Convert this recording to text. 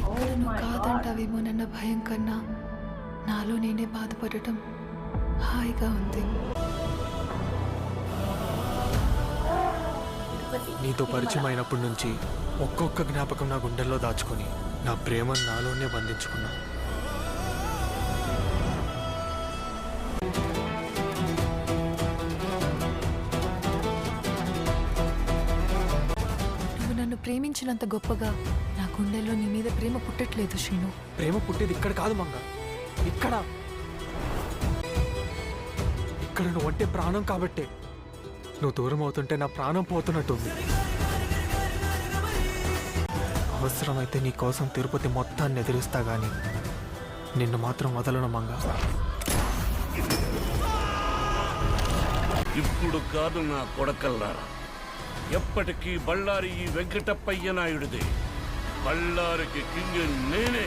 ఇక్కడ నువ్వు కాదంటావేమోనన్న భయం కన్నా నాలో నేనే బాధపడటం హాయిగా ఉంది. నీతో పరిచయం అయినప్పటి నుంచి ఒక్కొక్క జ్ఞాపకం నా గుండెల్లో దాచుకొని నా ప్రేమను నాలోనే బంధించుకున్నా. నువ్వు నన్ను ప్రేమించినంత గొప్పగా నా గుండెల్లో నీ మీద ప్రేమ పుట్టట్లేదు శ్రీను. ప్రేమ పుట్టేది ఇక్కడ కాదు మంగ, ఇక్కడ ఇక్కడ నువ్వు అంటే ప్రాణం కాబట్టే నువ్వు దూరం అవుతుంటే నా ప్రాణం పోతున్నట్టుంది. అవసరమైతే నీ కోసం తిరుపతి మొత్తాన్ని ఎదిరిస్తా గాని నిన్ను మాత్రం వదలను మంగ. ఇప్పుడు కాదు నా కొడకల్లారా, ఎప్పటికీ బళ్ళారి ఈ వెంకటప్పయ్య నాయుడిదే. బళ్ళారికి కింగ్ నేనే.